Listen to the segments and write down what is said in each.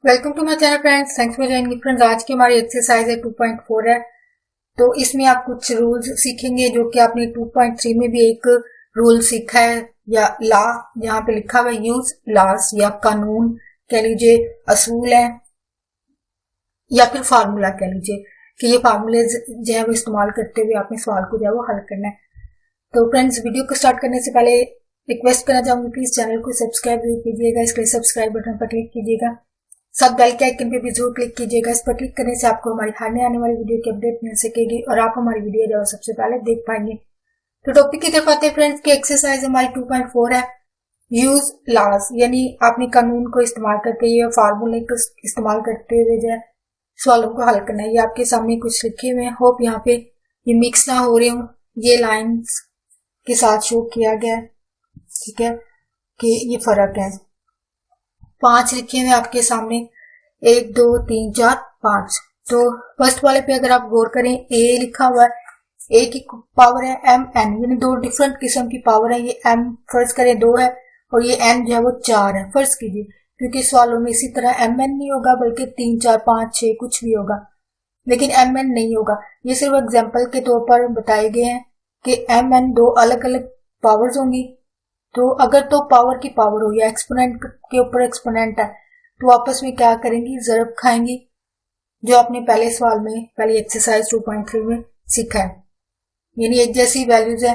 Welcome to my channel friends, thanks for joining friends. आज की हमारी एक्सरसाइज है 2.4 है। तो इसमें आप कुछ रूल्स सीखेंगे जो कि आपने 2.3 में भी एक रूल सीखा है, या लॉ जहाँ पे लिखा हुआ है यूज लॉस, या कानून कह लीजिए, असूल है, या फिर फार्मूला कह लीजिए कि ये फार्मूले जो है वो इस्तेमाल करते हुए आपने सवाल को जो है वो हल करना है। तो फ्रेंड्स, वीडियो को स्टार्ट करने से पहले रिक्वेस्ट करना चाहूंगी, प्लीज चैनल को सब्सक्राइब कीजिएगा। इसके लिए सब्सक्राइब बटन पर क्लिक कीजिएगा, सब बेल के आइकन पे भी जरूर क्लिक कीजिएगा। इस पर क्लिक करने से आपको हमारी हर आने वाली वीडियो की अपडेट मिल सकेगी और आप हमारी वीडियो जो सबसे पहले देख पाएंगे। तो टॉपिक की तरफ आते हैं फ्रेंड्स की एक्सरसाइज हमारी 2.4 है यूज लॉज, यानी आपने कानून को इस्तेमाल करके या फार्मूले को इस्तेमाल करते हुए जो है सवालों को हल करना है। ये आपके सामने कुछ लिखे हुए हैं, होप यहाँ पे ये मिक्स ना हो रहे हो, ये लाइन्स के साथ शो किया गया है, ठीक है, कि ये फर्क है। 5 लिखे हुए आपके सामने, 1 2 3 4 5। तो फर्स्ट वाले पे अगर आप गौर करें, ए लिखा हुआ है, ए की पावर है एम एन, यानी दो डिफरेंट किस्म की पावर है। ये एम फर्ज करें 2 है और ये एन जो है वो 4 है, फर्ज कीजिए, क्योंकि सवालों में इसी तरह एम एन नहीं होगा बल्कि 3 4 5 6 कुछ भी होगा, लेकिन एम एन नहीं होगा। ये सिर्फ एग्जाम्पल के तौर पर बताए गए हैं कि एम एन 2 अलग अलग पावर्स होंगी। तो अगर तो पावर की पावर हो या एक्सपोनेंट के ऊपर एक्सपोनेंट है तो आपस में क्या करेंगी, जरब खाएंगी, जो आपने पहले सवाल में पहले एक्सरसाइज 2.3 में सीखा है। यानी एक जैसी वैल्यूज है,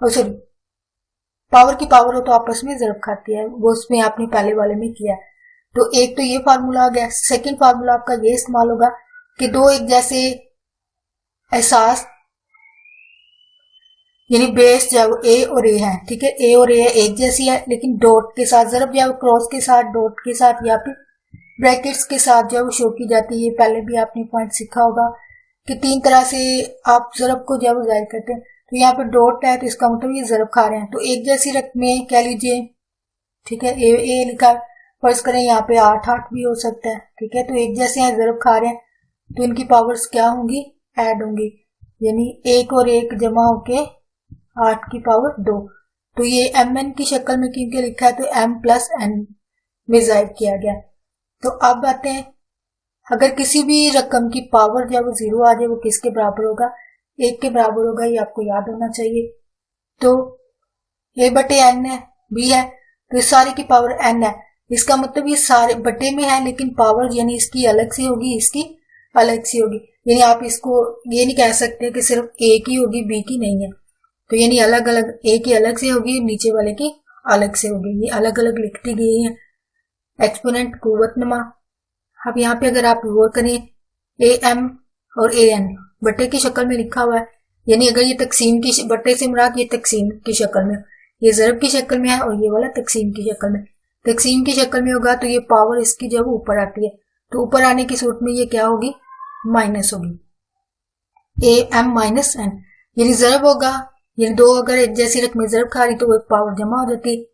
सॉरी पावर की पावर हो तो आपस में जरब खाती है, वो उसमें आपने पहले वाले में किया। तो एक तो ये फार्मूला आ गया। सेकेंड फार्मूला आपका ये इस्तेमाल होगा कि दो एक जैसे एहसास, यानी बेस जो है ए और ए है, ठीक है, ए और ए एक जैसी है, लेकिन डॉट के साथ जरब या क्रॉस के साथ, डॉट के साथ या फिर ब्रैकेट्स के साथ जो है वो शो की जाती है। ये पहले भी आपने पॉइंट सीखा होगा कि 3 तरह से आप जरब को जो है वो जाहिर करते हैं। तो यहाँ पे डॉट है तो इसका मतलब ये जरब खा रहे हैं, तो एक जैसी रकमें कह लीजिए, ठीक है, ए लिखा, फर्ज करें यहाँ पे 8 8 भी हो सकता है, ठीक है, तो एक जैसे हैं, जरब खा रहे हैं, तो इनकी पावर्स क्या होंगी, ऐड होंगी, यानी 1 और 1 जमा होके 8 की पावर 2। तो ये एम एन की शक्ल में क्योंकि लिखा है तो एम प्लस एन में जाहिर किया गया। तो अब आते हैं, अगर किसी भी रकम की पावर जब 0 आ जाए वो किसके बराबर होगा, 1 के बराबर होगा, ये आपको याद होना चाहिए। तो ए बटे एन है, बी है, तो इस सारे की पावर एन है, इसका मतलब ये सारे बटे में है, लेकिन पावर यानी इसकी अलग से होगी, इसकी अलग से होगी। यानी आप इसको ये नहीं कह सकते कि सिर्फ ए की होगी बी की नहीं है, तो यानी अलग अलग, ए की अलग से होगी, नीचे वाले की अलग से होगी, ये अलग अलग लिखती गई है। एक्सपोनेंट कुव्वतनुमा। अब यहाँ पे अगर आप गौर करें, ए एम और ए एन बटे की शक्ल में लिखा हुआ है, यानी अगर ये तकसीम की बटे से मुराद ये तकसीम की शक्ल में, ये जरब की शक्ल में है और ये वाला तकसीम की शक्ल में, तकसीम की शक्ल में होगा तो ये पावर इसकी जब ऊपर आती है, तो ऊपर आने की सूरत में ये क्या होगी, माइनस होगी, ए एम माइनस एन, यानी जरब होगा, यानी 2 अगर एक जैसी रकमें जरब खा रही तो वो पावर जमा हो जाती है,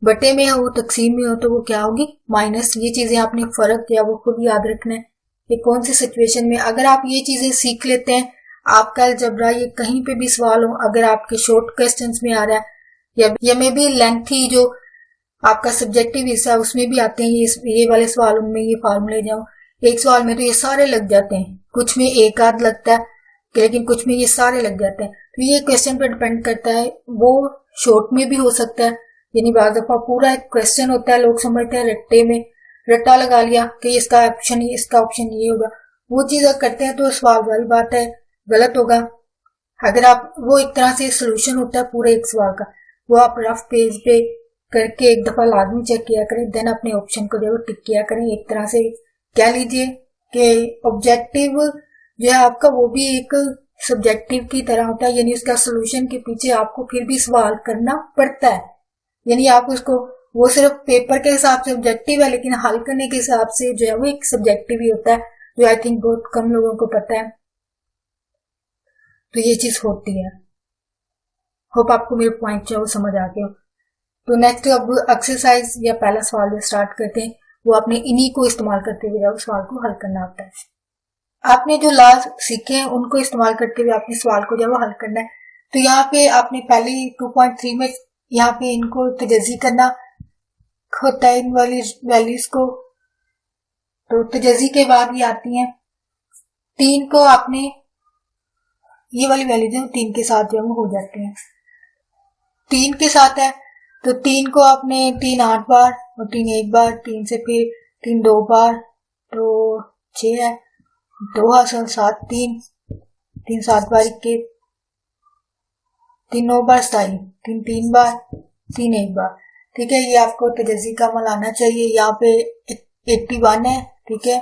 बटे में हो तकसीम में हो तो वो क्या होगी, माइनस। ये चीजें आपने फर्क किया वो खुद याद रखना है कि कौन सी सिचुएशन में, अगर आप ये चीजें सीख लेते हैं, आपका अलजबरा ये कहीं पे भी सवाल हो, अगर आपके शॉर्ट क्वेश्चंस में आ रहा है या मे बी लेंथी जो आपका सब्जेक्टिव हिस्सा है उसमें भी आते हैं ये वाले सवालों में, ये फार्मूले जाओ, एक सवाल में तो ये सारे लग जाते हैं, कुछ में एक आध लगता है लेकिन कुछ में ये सारे लग जाते हैं। तो ये क्वेश्चन पर डिपेंड करता है, वो शॉर्ट में भी हो सकता है, यानी बार दफा पूरा एक क्वेश्चन होता है, लोग समझते हैं रट्टे में, रट्टा लगा लिया कि इसका ऑप्शन ये होगा, वो चीज अगर करते हैं तो सवाल वाली बात है, गलत होगा। अगर आप वो एक तरह से सोल्यूशन होता है पूरे एक सवाल का, वो आप रफ पेज पे करके एक दफा लाजमी चेक किया करें, देन अपने ऑप्शन को जरूर टिक किया करें। एक तरह से कह लीजिए कि ऑब्जेक्टिव जो है आपका वो भी एक सब्जेक्टिव की तरह होता है, यानी उसका सोल्यूशन के पीछे आपको फिर भी सवाल करना पड़ता है, यानी आप उसको, वो सिर्फ पेपर के हिसाब से ऑब्जेक्टिव है लेकिन हल करने के हिसाब से जो है वो एक सब्जेक्टिव ही होता है, जो आई थिंक बहुत कम लोगों को पता है। तो ये चीज होती है, होप आपको मेरे पॉइंट जो समझ आ गए हो। तो नेक्स्ट अब एक्सरसाइज या पहला सवाल जो स्टार्ट करते हैं, वो आपने इन्हीं को इस्तेमाल करते हुए उस सवाल को हल करना होता है। आपने जो लॉज सीखे हैं उनको इस्तेमाल करते हुए आपने सवाल को जब हल करना है। तो यहाँ पे आपने पहले 2.3 में यहाँ पे इनको तजज़ी करना होता है, इन वाली वैल्यूज को तो तजज़ी के बाद ये आती हैं 3 को आपने ये वाली वैल्यू जो 3 के साथ जो हो जाती हैं, 3 के साथ है तो 3 को आपने 3 8 बार और 3 1 बार, 3 से फिर 3 2 बार तो 6 है, 2 हासिल 7, 3 7 बार 21, 3 9 बार 27, 3 3 बार, 3 1 बार। ठीक है, ये आपको तजज़ी का अमल आना चाहिए। यहाँ पे 81 है, ठीक है,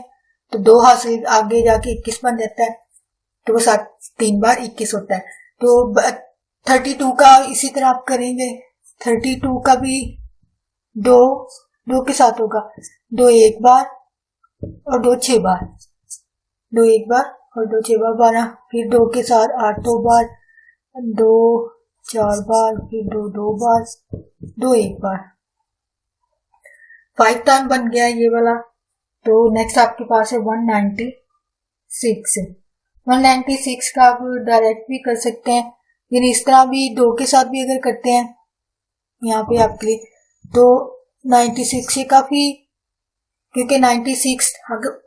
तो 2 हासिल आगे जाके 21 बन जाता है, तो वो 7 3 बार 21 होता है। तो 32 का इसी तरह आप करेंगे, 32 का भी 2 के साथ होगा, 2 1 बार और 2 6 बार, 2 1 बार और 2 6 बार 12, फिर 2 के साथ 8 2 बार, 2 4 बार, फिर 2 2 बार, 2 1 बार, 5 टाइम बन गया ये वाला। तो नेक्स्ट आपके पास है 196। 196 का आप डायरेक्ट भी कर सकते हैं, लेकिन इस तरह भी 2 के साथ भी अगर करते हैं यहाँ पे आपके लिए तो 96 से काफी, क्योंकि 96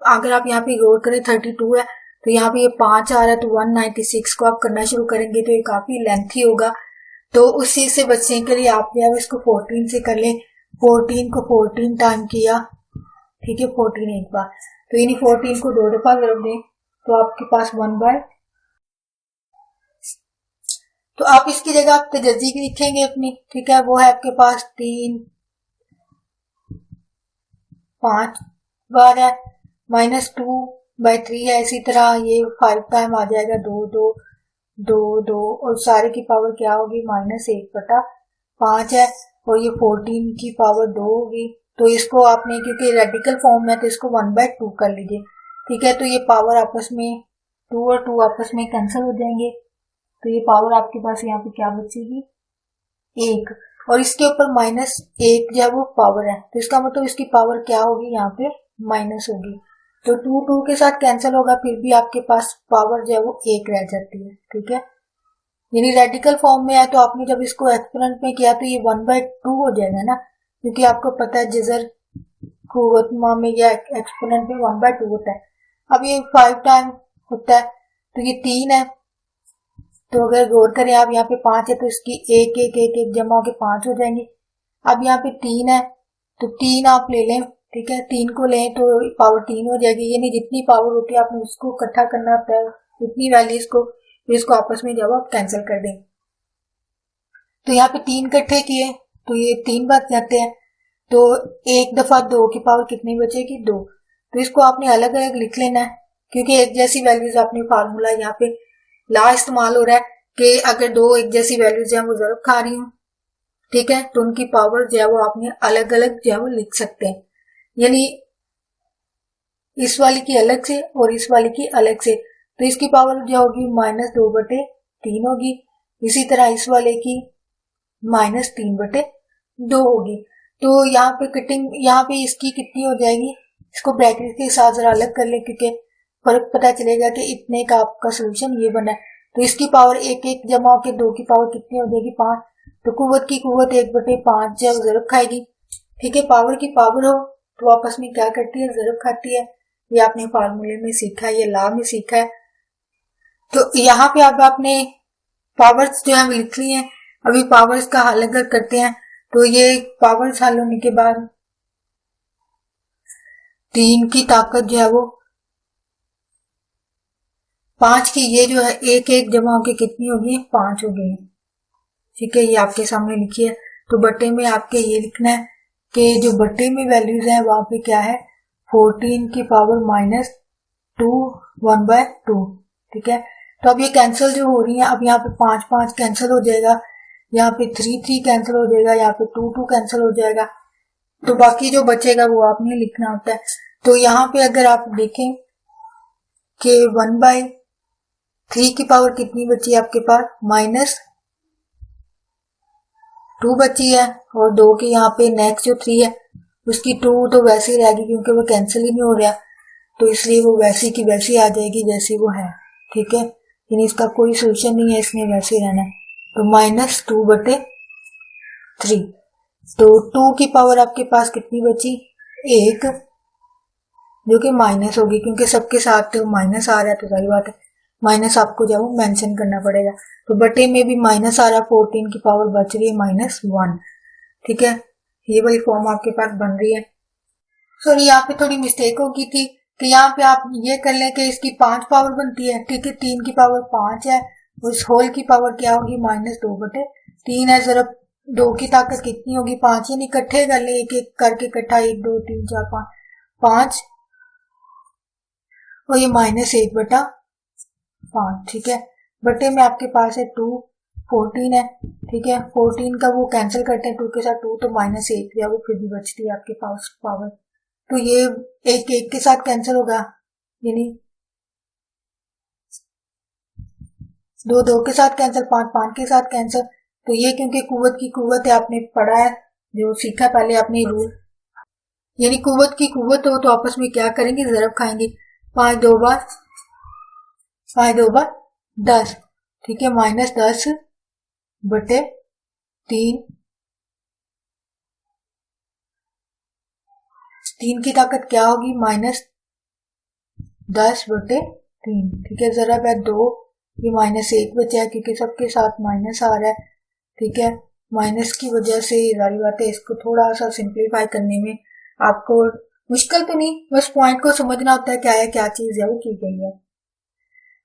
अगर आप यहाँ पे गौर करें 32 है तो यहाँ पे ये 5 आ रहा है, तो 196 को आप करना शुरू करेंगे तो ये काफी लेंथी होगा। तो उस चीज से बचने के लिए आप या इसको 14 से कर लें, 14 को 14 टाइम किया, ठीक है, 14 एक बार, तो यानी 14 को 2 दफा कर दें तो आपके पास 1/, तो आप इसकी जगह आप तजज़ी लिखेंगे अपनी, ठीक है, वो है आपके पास 3 5 बार है, -2/3 है, इसी तरह ये 5 टाइम आ जाएगा, 2 2 2 2 और सारे की पावर क्या होगी -1/5 है, और ये 14 की पावर 2 होगी। तो इसको आपने क्योंकि रेडिकल फॉर्म में तो इसको 1/2 कर लीजिए, ठीक है, तो ये पावर आपस में 2 और 2 आपस में कैंसिल हो जाएंगे, तो ये पावर आपके पास यहाँ पे क्या बचेगी 1, और इसके ऊपर -1 जो है वो पावर है, तो इसका मतलब इसकी पावर क्या होगी यहाँ पे माइनस होगी, तो 2 2 के साथ कैंसिल होगा, फिर भी आपके पास पावर जो है वो 1 रह जाती है, ठीक है, यानी रेडिकल फॉर्म में है तो आपने जब इसको एक्सपोनेंट में किया तो ये 1/2 हो जाएगा ना, क्योंकि आपको पता है जिजर कुव्वतमा में या एक्सपोनेंट में 1/2 होता है। अब ये 5 टाइम होता है तो ये 3 है, तो अगर गौर करें आप यहाँ पे 5 है तो इसकी 1 1 1 1 जमा होकर 5 हो जाएंगे। अब यहाँ पे 3 है तो 3 आप ले लें, ठीक है, 3 को लें तो पावर 3 हो जाएगी, यानी जितनी पावर होती है आपने उसको इकट्ठा करना होता है, उतनी वैल्यूज को, इसको आपस में जब आप कैंसिल कर दें तो यहाँ पे 3 इकट्ठे किए तो ये 3 बच जाते हैं, तो एक दफा 2 की पावर कितनी बचेगी 2, तो इसको आपने अलग अलग लिख लेना है, क्योंकि एक जैसी वैल्यूज आपने फार्मूला यहाँ पे ला इस्तेमाल हो रहा है कि अगर 2 एक जैसी वैल्यूज है वो ज़रूर खा रही हूँ, ठीक है, तो उनकी पावर जो है वो आपने अलग अलग जो है वो लिख सकते हैं, यानी इस वाली की अलग से और इस वाली की अलग से, तो इसकी पावर जो होगी -2/3 होगी, इसी तरह इस वाले की -3/2 होगी। तो यहाँ पे कटिंग, यहाँ पे इसकी कितनी हो जाएगी, इसको ब्रैकेट के साथ जरा अलग कर ले क्योंकि फर्क पता चलेगा कि इतने का आपका सोल्यूशन ये बना है, तो इसकी पावर 1 1 जमा होकर 2 की पावर कितनी हो जाएगी 5, तो कुव्वत की कुव्वत 1/5 जो ज़रूर खाएगी, ठीक है, पावर की पावर हो तो आपस में क्या करती है ज़रूर खाती है, ये आपने फार्मूले में सीखा है, ये लॉ में सीखा है। तो यहाँ पे अब आपने पावर्स जो है लिख ली हैं, अभी पावर्स का हल अगर करते हैं तो ये पावर्स हल होने के बाद 3 की ताकत जो है वो 5 की, ये जो है 1 1 जमा होके कितनी होगी 5 हो गई, ठीक है, ये आपके सामने लिखी है। तो बट्टे में आपके ये लिखना है कि जो बट्टे में वैल्यूज है वहां पे क्या है 14 की पावर -2 1/2, ठीक है, तो अब ये कैंसिल जो हो रही है, अब यहाँ पे 5 5 कैंसिल हो जाएगा, यहाँ पे 3 3 कैंसिल हो जाएगा, यहाँ पे 2 2 कैंसिल हो जाएगा, तो बाकी जो बचेगा वो आपने लिखना होता है। तो यहाँ पे अगर आप देखें कि 1/3 की पावर कितनी बची है आपके पास -2 बची है, और 2 के यहाँ पे नेक्स्ट जो 3 है उसकी 2 तो वैसे ही रहेगी क्योंकि वो कैंसिल ही नहीं हो रहा, तो इसलिए वो वैसी की वैसी आ जाएगी जैसी वो है, ठीक है, यानी इसका कोई सोल्यूशन नहीं है, इसमें वैसे ही रहना है। तो -2/3, तो 2 की पावर आपके पास कितनी बची 1, जो कि माइनस होगी, क्योंकि सबके साथ तो माइनस आ रहा है, तो सारी बात है माइनस आपको जो है मेंशन करना पड़ेगा। तो बटे में भी माइनस आ रहा है, 14 की पावर बच रही है -1। ठीक है, ये वाली फॉर्म आपके पास बन रही है। सॉरी, यहाँ पे थोड़ी मिस्टेक होगी थी कि यहाँ पे आप ये कर लें कि इसकी 5 पावर बनती है। ठीक है, 3 की पावर 5 है, उस होल की पावर क्या होगी -2/3 है। जरा 2 की ताकत कितनी होगी 5, यानी इकट्ठे कर ले, एक एक करके इकट्ठा 1 2 3 4 5 5, और ये -1/5। ठीक है, बटे में आपके पास है 2, 14 है। ठीक है, 14 का वो कैंसिल करते हैं 2 के साथ 2, तो -1 या वो फिर भी बचती है आपके पास पावर। तो ये एक एक के साथ कैंसिल होगा, यानी 2 2 के साथ कैंसिल, 5 5 के साथ कैंसिल। तो ये क्योंकि कुव्वत की कुव्वत है, आपने पढ़ा है, जो सीखा पहले आपने रूल, यानी कुव्वत की कुव्वत हो तो आपस में क्या करेंगे, ज़रब खाएंगे। 5 2 बार 10। ठीक है, -10/3, 3 की ताकत क्या होगी -10/3। ठीक है, ज़रब है 2, ये -1 बचा है क्योंकि सबके साथ माइनस आ रहा है। ठीक है, माइनस की वजह से जारी बात है, इसको थोड़ा सा सिंप्लीफाई करने में आपको मुश्किल तो नहीं, बस पॉइंट को समझना होता है क्या है, क्या चीज है वो की गई है।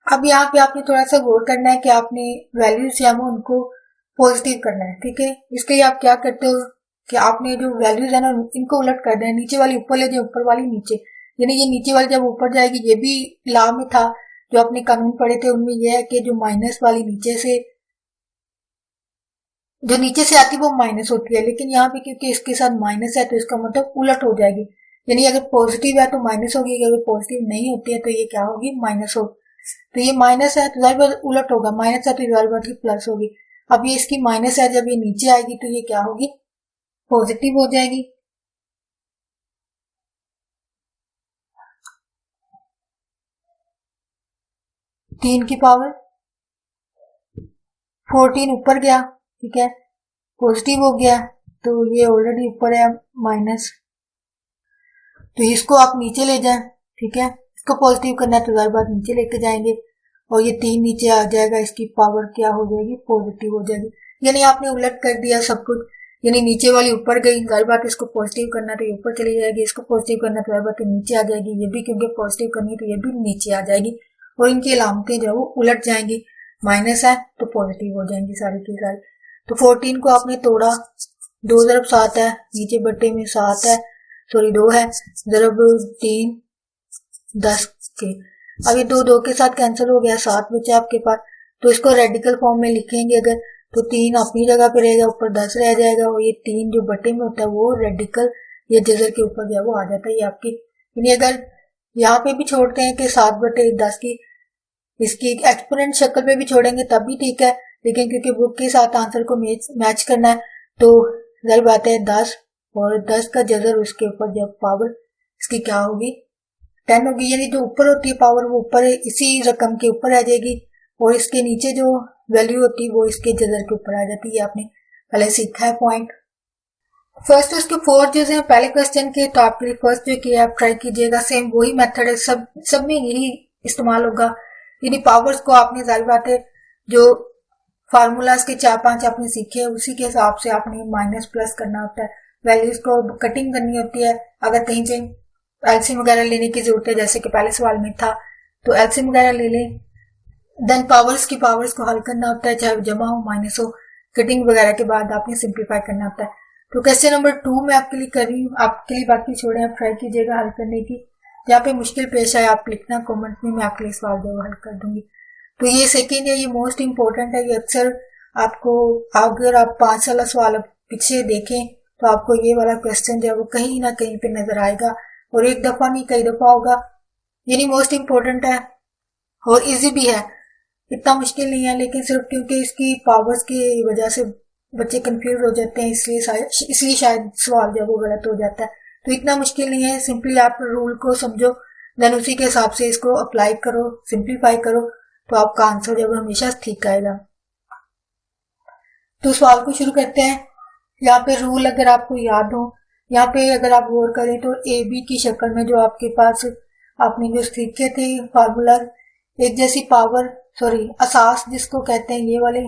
अब यहाँ पे आपने थोड़ा सा गौर करना है कि आपने वैल्यूज है वो उनको पॉजिटिव करना है। ठीक है, इसके लिए आप क्या करते हो कि आपने जो वैल्यूज है ना इनको उलट कर देना, नीचे वाली ऊपर ले जाए, ऊपर वाली नीचे, यानी ये नीचे वाली जब ऊपर जाएगी, ये भी लॉ में था जो आपने कानून पढ़े थे, उनमें यह है कि जो माइनस वाली नीचे से आती है वो माइनस होती है, लेकिन यहाँ पे क्योंकि इसके साथ माइनस है तो इसका मतलब उलट हो जाएगी, यानी अगर पॉजिटिव है तो माइनस होगी, अगर पॉजिटिव नहीं होती है तो ये क्या होगी, माइनस होगी। तो ये माइनस है तो जाहिर बात उलट होगा, माइनस है तो जाहिर बात की प्लस होगी। अब ये इसकी माइनस है, जब ये नीचे आएगी तो ये क्या होगी, पॉजिटिव हो जाएगी। तीन की पावर 14 ऊपर गया, ठीक है, पॉजिटिव हो गया, तो ये ऑलरेडी ऊपर है माइनस, तो इसको आप नीचे ले जाएं। ठीक है, इसको पॉजिटिव करना है तो जाहिर बात नीचे लेके जाएंगे, और ये 3 नीचे आ जाएगा, इसकी पावर क्या हो जाएगी, पॉजिटिव हो जाएगी। यानी आपने उलट कर दिया सब कुछ, यानी नीचे वाली ऊपर गई, जाहिर बात इसको पॉजिटिव करना तो ये ऊपर चली जाएगी, इसको पॉजिटिव करना तो जाहिर बात नीचे आ जाएगी, ये भी क्योंकि पॉजिटिव करनी तो ये भी नीचे आ जाएगी, और इनकी अलामतें जो है वो उलट जाएंगी, माइनस है तो पॉजिटिव हो जाएंगी सारी की सारी। तो 14 को आपने तोड़ा, 2 ज़रब 7 है, नीचे बट्टे में 7 है, सॉरी 2 है, ज़रब 3 10 के, अब ये 2 2 के साथ कैंसिल हो गया, 7 बचा आपके पास। तो इसको रेडिकल फॉर्म में लिखेंगे अगर, तो 3 अपनी जगह पे रहेगा, ऊपर 10 रह जाएगा, और ये 3 जो बटे में होता है वो रेडिकल ये जजर के ऊपर जो है वो आ जाता है। ये आपकी, यानी अगर यहाँ पे भी छोड़ते हैं कि 7/10 की, इसकी एक्सपोनेंट शक्ल पे भी छोड़ेंगे तब भी ठीक है, लेकिन क्योंकि बुक के साथ आंसर को मैच करना है तो जाहिर बात है 10 और 10 का जजर उसके ऊपर जब पावर इसकी क्या होगी, 10 होगी, यानी जो ऊपर होती है पावर वो ऊपर इसी रकम के ऊपर आ जाएगी, और इसके नीचे जो वैल्यू होती है वो इसके जजर के ऊपर आ जाती है। आपने पहले सीखा है पॉइंट। फर्स्ट उसके 4 जो है पहले क्वेश्चन के, तो आपके लिए फर्स्ट जो किया आप ट्राई कीजिएगा, सेम वही मेथड है, सब में यही इस्तेमाल होगा। यानी पावर्स को आपने जाहिर बात है जो फार्मूलाज के 4-5 आपने सीखे उसी के हिसाब से आपने माइनस प्लस करना होता है, वैल्यूज को कटिंग करनी होती है। अगर कहीं पे एलसीएम वगैरह लेने की जरूरत है, जैसे कि पहले सवाल में था, तो एलसीएम वगैरह ले लें, देन पावर्स को हल करना होता है, चाहे जमा हो माइनस हो, कटिंग वगैरह के बाद आपने सिंप्लीफाई करना होता है। तो क्वेश्चन नंबर 2 मैं आपके लिए कर रही हूँ, आपके लिए बाकी छोड़े, आप ट्राई कीजिएगा हल करने की। जहाँ पे मुश्किल पेश आए आप लिखना कमेंट में, मैं आपके लिए सवाल जो हल कर दूंगी। तो ये सेकेंड है, ये मोस्ट इंपॉर्टेंट है, ये अक्सर आपको, अगर आप 5 साल सवाल पीछे देखें तो आपको ये वाला क्वेश्चन जो है वो कहीं ना कहीं पे नजर आएगा, और एक दफा नहीं कई दफा होगा, यानी मोस्ट इंपॉर्टेंट है और इजी भी है, इतना मुश्किल नहीं है, लेकिन सिर्फ क्योंकि इसकी पावर्स की वजह से बच्चे कंफ्यूज हो जाते हैं, इसलिए शायद सवाल जो वो गलत हो जाता है। तो इतना मुश्किल नहीं है, सिंपली आप रूल को समझो, देन उसी के हिसाब से इसको अप्लाई करो, सिंप्लीफाई करो, तो आपका आंसर जो हमेशा ठीक आएगा। तो सवाल को शुरू करते हैं। यहाँ पे रूल अगर आपको याद हो, यहाँ पे अगर आप गौर करें तो ए बी की शक्ल में जो आपके पास आपने जो सीखे थे फार्मूला एक जैसी पावर असास जिसको कहते हैं, ये वाले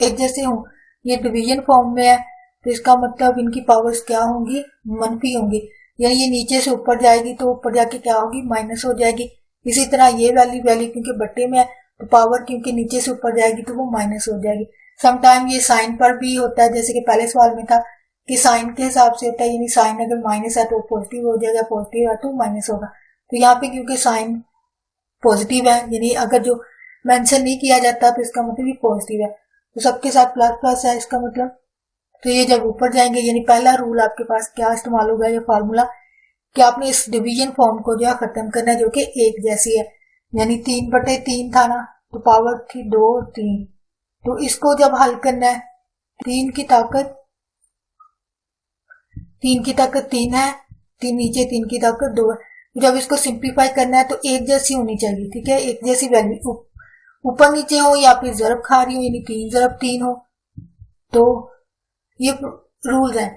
एक जैसे हों, ये डिवीजन फॉर्म में है, तो इसका मतलब इनकी पावर्स क्या होंगी, मनफी होंगी। यानी ये नीचे से ऊपर जाएगी तो ऊपर जाके क्या होगी, माइनस हो जाएगी। इसी तरह ये वाली वैल्यू क्योंकि बट्टे में है तो पावर क्योंकि नीचे से ऊपर जाएगी तो वो माइनस हो जाएगी। समटाइम ये साइन पर भी होता है, जैसे कि पहले सवाल में था कि साइन के हिसाब से होता है, यानी साइन अगर माइनस है तो पॉजिटिव हो जाएगा, पॉजिटिव है तो माइनस होगा। तो यहाँ पे क्योंकि साइन पॉजिटिव है, यानी अगर जो मेंशन नहीं किया जाता तो इसका मतलब ये पॉजिटिव है, तो सबके साथ प्लस प्लस है इसका मतलब। तो ये जब ऊपर जाएंगे, यानी पहला रूल आपके पास क्या इस्तेमाल होगा, ये फार्मूला कि आपने इस डिवीजन फॉर्म को जो है खत्म करना है जो कि एक जैसी है। यानी 3/3 था ना, तो पावर थी 2 और 3, तो इसको जब हल करना है 3 की ताकत 3 है, 3 नीचे 3 की ताकत 2 है। जब इसको सिंप्लीफाई करना है तो एक जैसी होनी चाहिए, ठीक है, एक जैसी वैल्यू ऊपर नीचे हो या फिर ज़रब खा रही हो, यानी 3/3 हो, तो ये रूल्स है,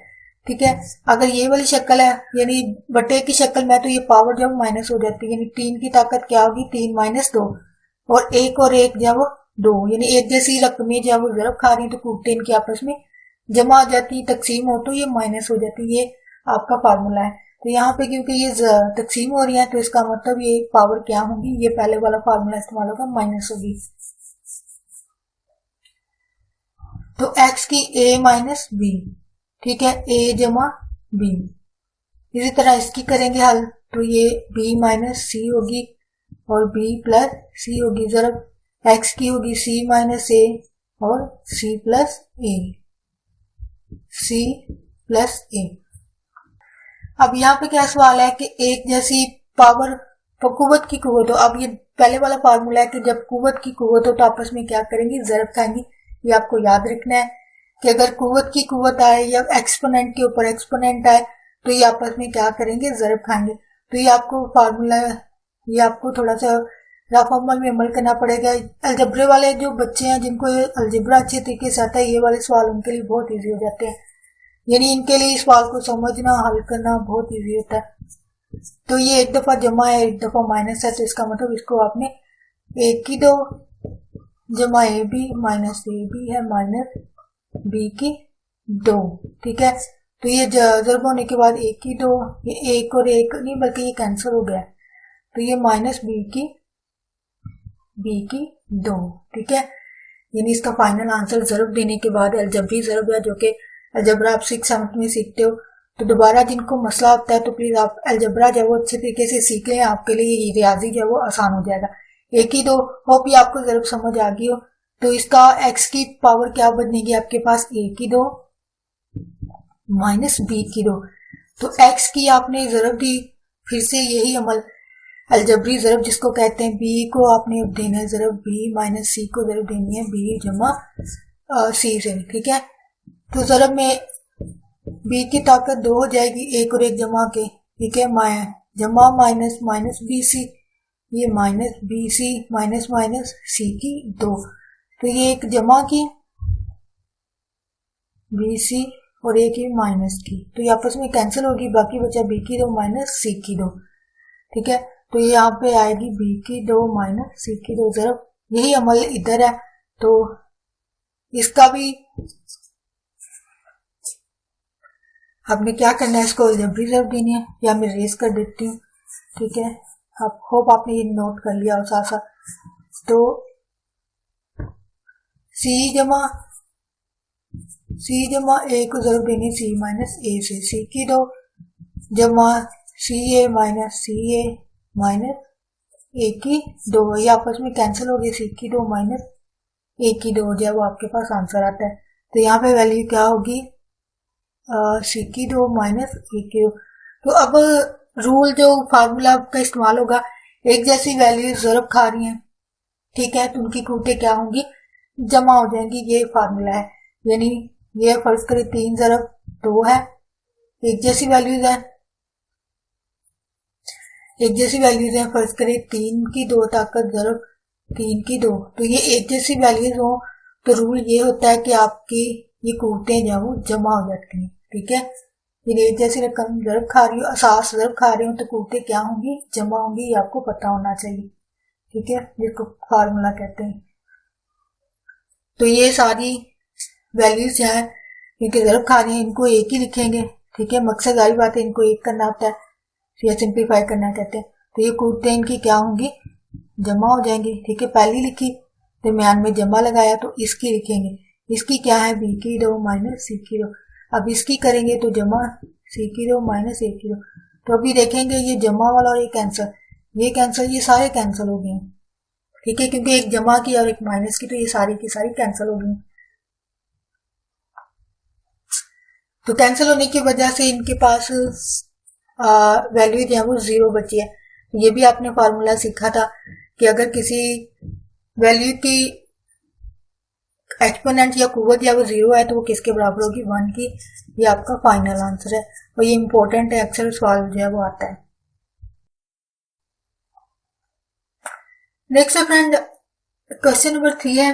ठीक है। अगर ये वाली शक्ल है यानी बटे की शक्ल में, तो ये पावर जब माइनस हो जाती है, यानी 3 की ताकत क्या होगी, 3 - 2, और एक जब 2, यानी एक जैसी रकमें जब ज़रब खा रही है तो कूटते इनकी आपस में जमा हो जाती है, तकसीम हो तो ये माइनस हो जाती है। ये आपका फार्मूला है। तो यहाँ पे क्योंकि ये तकसीम हो रही है तो इसका मतलब ये पावर क्या होगी, ये पहले वाला फार्मूला इस्तेमाल होगा, माइनस होगी। तो x की a माइनस बी, ठीक है, a जमा b। इसी तरह इसकी करेंगे हल, तो ये b माइनस सी होगी और b प्लस सी होगी, जरा x की होगी c माइनस a और c प्लस a। अब यहाँ पे क्या सवाल है कि एक जैसी पावर कुव्वत की कुव्वत हो। अब ये पहले वाला फार्मूला है कि जब कुव्वत की कुव्वत हो तो आपस में क्या करेंगे, ज़रब खाएंगे। ये आपको याद रखना है कि अगर कुव्वत की कुव्वत आए या एक्सपोनेंट के ऊपर एक्सपोनेंट आए तो ये आपस में क्या करेंगे, ज़रब खाएंगे। तो ये आपको फार्मूला, ये आपको थोड़ा सा रफ अमल में अमल करना पड़ेगा। अलजब्रे वाले जो बच्चे हैं जिनको अलजब्रा अच्छे तरीके से आता है, ये वाले सवाल उनके लिए बहुत ईजी हो जाते हैं, यानी इनके लिए इस सवाल को समझना हल करना बहुत इजी होता है। तो ये एक दफा जमा है एक दफा माइनस है, तो इसका मतलब इसको आपने 1 की 2 जमा A B minus A B है माइनस बी की 2, ठीक है। तो ये ज़रब होने के बाद 1 की 2, ये 1 और 1 नहीं बल्कि ये कैंसिल हो गया, तो ये माइनस बी की 2, ठीक है। यानी इसका फाइनल आंसर ज़रब देने के बाद अलजबरी ज़रब है, जो कि अलजबरा आप 6 7 में सीखते हो। तो दोबारा जिनको मसला होता है तो प्लीज आप अलजबरा जो वो अच्छे तरीके से सीख लें, आपके लिए ये रियाजी जो वो आसान हो जाएगा। 1 की 2 होप ये आपको ज़रब समझ आ गई हो। तो इसका x की पावर क्या बनेगी आपके पास, 1 की 2 माइनस b की 2। तो x की आपने ज़रब दी, फिर से यही अमल अलजबरी ज़रब जिसको कहते हैं, b को आपने देना है ज़रब b माइनस c को ज़रब देनी है b जमा c से, ठीक है। तो ज़रब में b की ताकत 2 हो जाएगी, 1 और 1 जमा के, ठीक है, जमा माइनस माइनस बी सी, ये minus B C minus minus C की 2, तो ये एक जमा की बी सी और एक ही माइनस की, तो ये आपस में कैंसिल होगी, बाकी बचा बी की 2 माइनस सी की 2, ठीक है। तो ये यहाँ पे आएगी बी की 2 माइनस सी की 2 ज़रब, यही अमल इधर है। तो इसका भी आपने क्या करना है, इसको अलजबरी ज़रब देनी है, या मैं रेस कर देती हूँ, ठीक है। आप होप आपने ये नोट कर लिया और साथ साथ। तो c जमा a को ज़रब देनी c माइनस a से, c की 2 जमा C A minus C A minus a की 2, ये आपस में कैंसिल हो गई, c की 2 माइनस a की 2 जब आपके पास आंसर आता है। तो यहाँ पे वैल्यू क्या होगी, सी की 2 माइनस ए की 2। तो अब रूल जो फार्मूला का इस्तेमाल होगा, एक जैसी वैल्यू ज़रब खा रही हैं, ठीक है, तो उनकी कूटें क्या होंगी, जमा हो जाएंगी। ये फार्मूला है, यानी ये फर्ज करें 3 ज़रब 2 है, एक जैसी वैल्यूज है, फर्ज करें 3 की 2 ताकत ज़रब 3 की 2, तो ये एक जैसी वैल्यूज हो तो रूल ये होता है कि आपकी ये कूटें जो जमा हो जाती हैं, ठीक है। यानी एक जैसी रकम ज़रब खा रही हो, असास ज़रब खा रही हो, तो कूटे क्या होंगी, जमा होंगी, ये आपको पता होना चाहिए। ठीक है, जिसको फार्मूला कहते हैं। तो ये सारी वैल्यूज हैं क्योंकि ज़रब खा रही हैं, इनको एक ही लिखेंगे। ठीक है, मकसद सारी बात है, इनको एक करना होता है या सिंप्लीफाई करना कहते हैं। तो ये कूटते हैं, इनकी क्या होंगी, जमा हो जाएंगी। ठीक है, पहली लिखी, दरमियान में जमा लगाया, तो इसकी लिखेंगे। इसकी क्या है, बी की रो माइनस सी की रो। अब इसकी करेंगे तो जमा सी की रो माइनस ए की रो। तो अभी देखेंगे ये जमा वाला और ये कैंसर, ये सारे कैंसिल हो गए। ठीक है, क्योंकि एक जमा की और एक माइनस की, तो ये सारी की सारी कैंसिल हो गई। तो कैंसिल होने की वजह से इनके पास वैल्यू जो है वो 0 बची है। ये भी आपने फार्मूला सीखा था कि अगर किसी वैल्यू की एक्सपोनेंट या कुव्वत या वो 0 है तो वो किसके बराबर होगी, 1 की। ये आपका फाइनल आंसर है और ये इंपॉर्टेंट है, अक्सर सवाल जो है वो आता है। नेक्स्ट फ्रेंड, क्वेश्चन नंबर 3 है।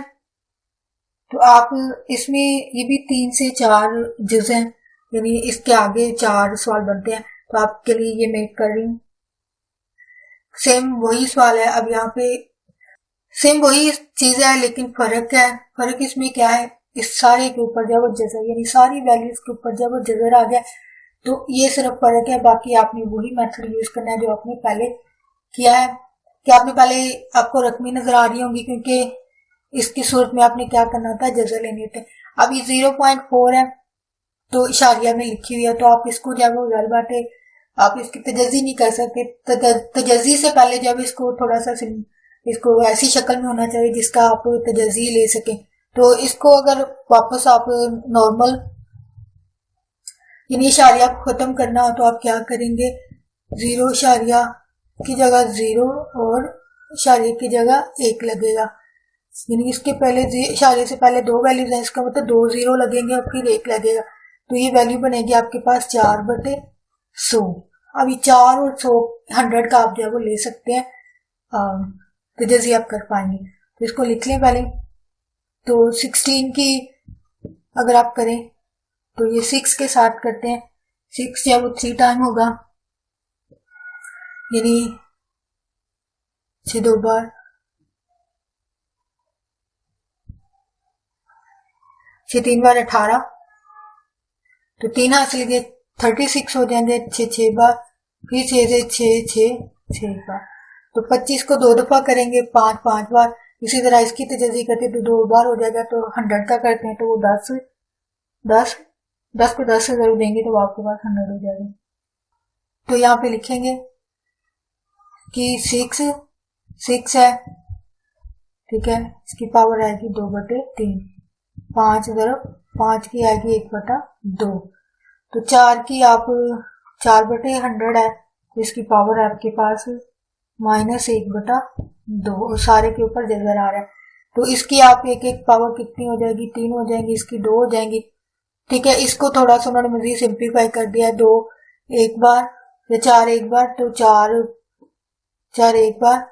तो आप इसमें ये भी 3 से 4 जुज हैं, यानी इसके आगे 4 सवाल बनते हैं। तो आपके लिए ये मैं कर रही हूँ। सेम वही सवाल है, अब यहाँ पे सेम वही चीज है लेकिन फर्क है। फर्क इसमें क्या है, इस सारे के ऊपर जब जजर, यानी सारी वैल्यूज के ऊपर जब जजर आ गया, तो ये सिर्फ फर्क है। बाकी आपने वही मेथड यूज करना है जो आपने पहले किया है। कि आपने पहले, आपको रकमी नजर आ रही होंगी क्योंकि इसकी सूरत में आपने क्या करना होता है, जजर लेने होते हैं। अब ये 0.4 है तो इशारिया में लिखी हुई है, तो आप इसको जब वो गल बात है, आप इसकी तजज़ी नहीं कर सकते। तजज़ी से पहले जब इसको थोड़ा सा इसको ऐसी शक्ल में होना चाहिए जिसका आप तजज़ी ले सके। तो इसको अगर वापस आप नॉर्मल यानी इशारिया को खत्म करना हो तो आप क्या करेंगे, 0 इशारिया की जगह 0 और इशारे की जगह 1 लगेगा। यानी इसके पहले इशारे से पहले 2 वैल्यूज हैं, इसका मतलब 2 0 लगेंगे और फिर 1 लगेगा। तो ये वैल्यू बनेगी आपके पास 4/100। अभी 4 और 100 का आप जो है वो ले सकते हैं, तो जैसे आप कर पाएंगे। तो इसको लिख लें पहले। तो 16 की अगर आप करें तो ये 6 के साथ करते हैं। 6 जो है वो 3 टाइम होगा, यानी 6 2 बार 6 3 बार 18, तो 3 हासिल के 36 हो जाएंगे। 6 6 बार, फिर 6 से 6 6 6 बार। तो 25 को 2 दफा करेंगे, 5 5 बार। इसी तरह इसकी तजज़ी करते तो 2 बार हो जाएगा। तो 100 का करते हैं तो वो 10 को 10 से जरूर देंगे तो आपके पास 100 हो जाएगा। तो यहाँ पे लिखेंगे कि 6 है, ठीक है, इसकी पावर आएगी 2/3। 5 ज़रब 5 की आएगी 1/2। तो 4 की आप 4/100 है, तो इसकी पावर आपके पास -1/2 और सारे के ऊपर जजर आ रहा है। तो इसकी आप एक एक पावर कितनी हो जाएगी, 3 हो जाएंगी, इसकी 2 हो जाएंगी। ठीक है, इसको थोड़ा सा उन्होंने मजीद सिंप्लीफाई कर दिया। 2 एक बार या 4 एक बार, तो 4 एक बार,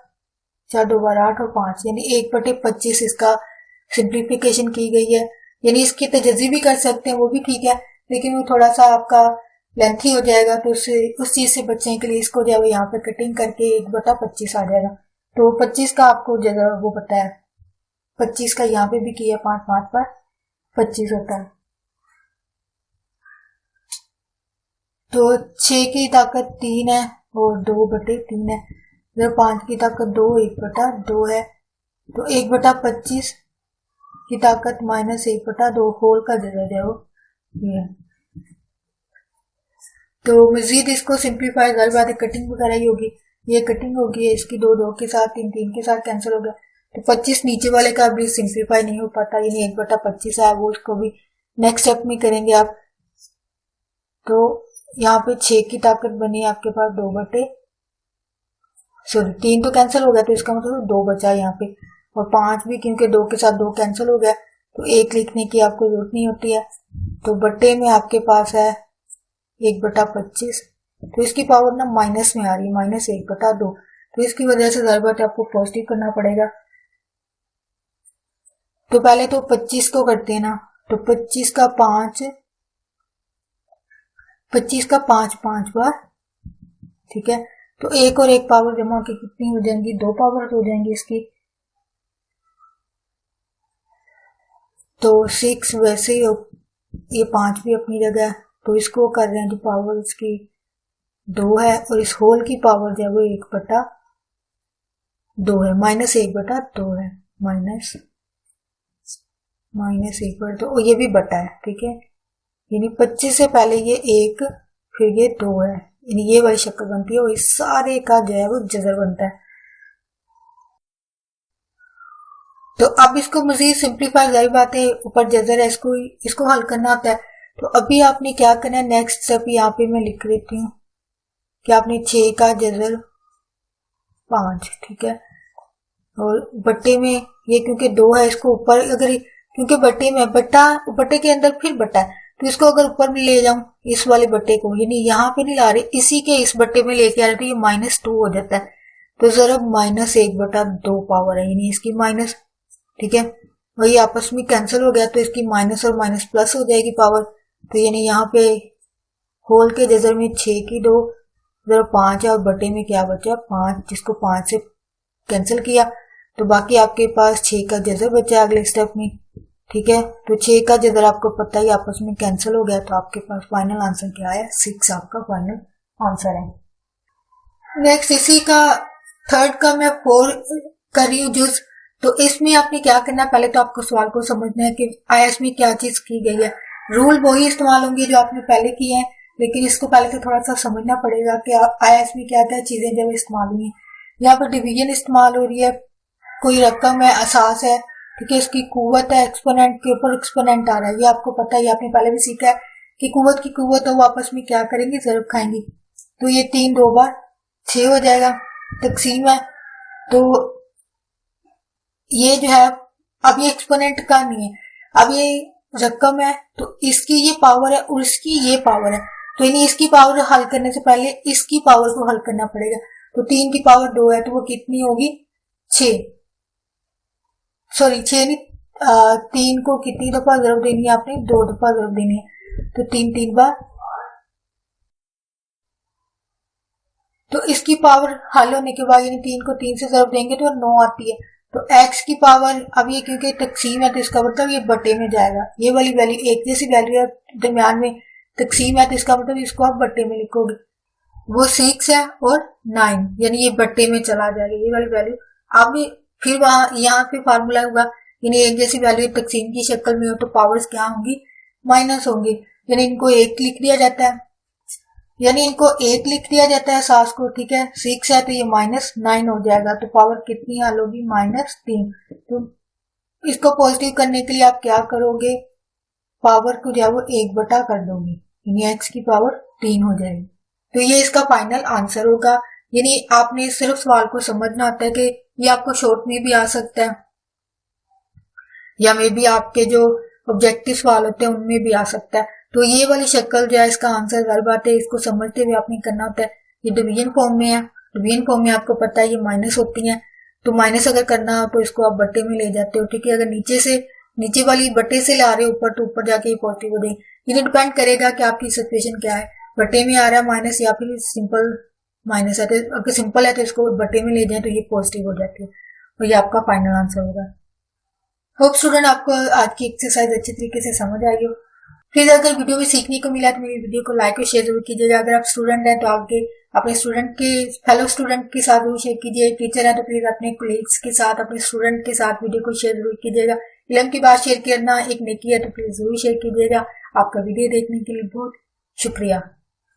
4 2 बार 8 और 5, यानी 1/25 इसका सिंप्लीफिकेशन की गई है। यानी इसकी तजज़ी भी कर सकते हैं, वो भी ठीक है, लेकिन वो थोड़ा सा आपका लेंथी हो जाएगा। तो उस चीज से बचने के लिए इसको जो है यहाँ पे कटिंग करके 1/25 आ जाएगा। तो 25 का आपको जगह वो पता है, 25 का यहाँ पे भी किया, 5 5 पर 25 होता है। तो 6 की ताकत 3 है और 2/3 है। जब 5 की ताकत 2 1/2 है, तो 1/25 की ताकत -1/2 होल का जगह है वो ये। तो मजीद इसको सिंप्लीफाई कर बात है, कटिंग वगैरह ही होगी, ये कटिंग होगी, इसकी 2 2 के साथ 3 3 के साथ कैंसिल हो गया। तो 25 नीचे वाले का भी सिंप्लीफाई नहीं हो पाता, यानी 1/25 है, वो उसको भी नेक्स्ट स्टेप में करेंगे आप। तो यहाँ पे 6 की ताकत बनी आपके पास 3 तो कैंसिल हो गया, तो इसका मतलब 2 बचा यहाँ पे। और 5 भी क्योंकि 2 के साथ 2 कैंसिल हो गया, तो 1 लिखने की आपको जरूरत नहीं होती है। तो बट्टे में आपके पास है 1/25। तो इसकी पावर ना माइनस में आ रही है, -1/2। तो इसकी वजह से हर बार आपको पॉजिटिव करना पड़ेगा। तो पहले तो 25 को करते हैं ना, तो 25 का 5 25 का 5 बार, ठीक है। तो एक और एक पावर जमा के कितनी हो जाएंगी, 2 पावर हो जाएंगी इसकी। तो 6 वैसे ही ये 5 भी अपनी जगह, तो इसको कर रहे हैं जो पावर इसकी 2 है, और इस होल की पावर जो है वो 1/2 है, -1/2 है, -1/2, और ये भी बटा है, ठीक है। यानी 25 से पहले ये 1, फिर ये 2 है, यानी ये वाली शक्ल बनती है, और इस सारे का जो है वो जजर बनता है। तो अब इसको मजीद सिंप्लीफाई, जारी बात है ऊपर जजर है, इसको हल करना होता है। तो अभी आपने क्या करना है, नेक्स्ट स्टेप यहाँ पे मैं लिख देती हूँ कि आपने 6 का जजर 5, ठीक है, और बट्टे में ये क्योंकि 2 है, इसको ऊपर अगर, क्योंकि बट्टे में बट्टे के अंदर फिर बट्टा है, तो इसको अगर ऊपर में ले जाऊं इस वाले बट्टे को, यानी यहाँ पे नहीं ला रहे, इसी के इस बट्टे में लेके आ रहे, तो ये -2 हो जाता है। तो जरा -1/2 पावर है, यानी इसकी माइनस, ठीक है, वही आपस में कैंसिल हो गया, तो इसकी माइनस और माइनस प्लस हो जाएगी पावर। तो यानी यहाँ पे होल के जजर में 6 की 2, जरा 5 है, और बटे में क्या बचा 5, जिसको 5 से कैंसिल किया, तो बाकी आपके पास 6 का जजर बचा अगले स्टेप में, ठीक है। तो 6 का जजर आपको पता ही आपस में कैंसिल हो गया, तो आपके पास फाइनल आंसर क्या है, 6 आपका फाइनल आंसर है। नेक्स्ट इसी का थर्ड का मैं 4 कर रही हूँ जूस। तो इसमें आपने क्या करना है, पहले तो आपको सवाल को समझना है कि आईएस में क्या चीज की गई है। रूल वही इस्तेमाल होंगे जो आपने पहले किए हैं, लेकिन इसको पहले तो थोड़ा सा समझना पड़ेगा कि आईएस में क्या क्या चीजें जब इस्तेमाल हुई है। यहाँ पर डिवीजन इस्तेमाल हो रही है, कोई रकम है, असास है, ठीक है, इसकी कुव्वत है, एक्सपोनेंट के ऊपर एक्सपोनेंट आ रहा है, ये आपको पता है, आपने पहले भी सीखा है कि कुव्वत की कुव्वत है वो आपस में क्या करेंगे, ज़रब खाएंगे। तो ये 3 2 बार 6 हो जाएगा। तकसीम है, तो ये जो है, अब ये एक्सपोनेंट का नहीं है, अब ये रकम है, तो इसकी ये पावर है और इसकी ये पावर है, तो यानी इसकी पावर हल करने से पहले इसकी पावर को हल करना पड़ेगा। तो 3 की पावर 2 है, तो वो कितनी होगी 6, सॉरी 6 नहीं, 3 को कितनी दफा जरूर देनी है आपने, 2 दफा जरूर देनी है, तो 3 बार। तो इसकी पावर हल होने के बाद यानी 3 को 3 से जरूर देंगे तो 9 आती है। तो x की पावर, अब ये क्योंकि तकसीम है तो इसका मतलब ये बटे में जाएगा, ये वाली वैल्यू एक जैसी वैल्यू है, दरमियान में तकसीम है तो इसका मतलब इसको आप बटे में लिखोगे, वो 6 है और 9, यानी ये बटे में चला जाएगा ये वाली वैल्यू। अब फिर वहां यहाँ पे फार्मूला होगा, यानी एक जैसी वैल्यू तकसीम की शक्ल में हो तो पावर्स क्या होंगी, माइनस होंगी, यानी इनको 1 लिख दिया जाता है, यानी इनको 1 लिख दिया जाता है सास को, ठीक है। 6 है तो ये -9 हो जाएगा, तो पावर कितनी हल होगी, -3। तो इसको पॉजिटिव करने के लिए आप क्या करोगे, पावर को जो है वो 1 बटा कर दोगे, यानी x की पावर 3 हो जाएगी। तो ये इसका फाइनल आंसर होगा। यानी आपने सिर्फ सवाल को समझना होता है कि ये आपको शॉर्ट में भी आ सकता है, या मे भी आपके जो ऑब्जेक्टिव सवाल होते हैं उनमें भी आ सकता है। तो ये वाली शक्ल जो है इसका आंसर गल बात है, इसको समझते हुए आपने करना होता है। ये डिवीजन फॉर्म में है, डिवीजन फॉर्म में आपको पता है ये माइनस होती है, तो माइनस अगर करना हो तो इसको आप बट्टे में ले जाते हो, ठीक है। अगर नीचे वाली बट्टे से ला रहे हो ऊपर, तो ऊपर जाके ये पॉजिटिव हो गई। ये डिपेंड करेगा कि आपकी सिचुएशन क्या है, बट्टे में आ रहा है माइनस या फिर सिंपल माइनस है। तो अगर सिंपल है तो इसको बट्टे में ले जाए तो ये पॉजिटिव हो जाती है, और ये आपका फाइनल आंसर होगा। होप स्टूडेंट आपको आज की एक्सरसाइज अच्छी तरीके से समझ आई हो। फिर अगर वीडियो में सीखने को मिला तो मेरी वीडियो को लाइक और शेयर जरूर कीजिएगा। अगर आप स्टूडेंट हैं तो आगे अपने फेलो स्टूडेंट के साथ जरूर शेयर कीजिए। टीचर है तो प्लीज अपने कोलीग्स के साथ, अपने स्टूडेंट के साथ वीडियो को शेयर जरूर कीजिएगा। इल्म की बात शेयर करना एक नेकी है, तो प्लीज जरूर शेयर कीजिएगा। आपका वीडियो देखने के लिए बहुत शुक्रिया।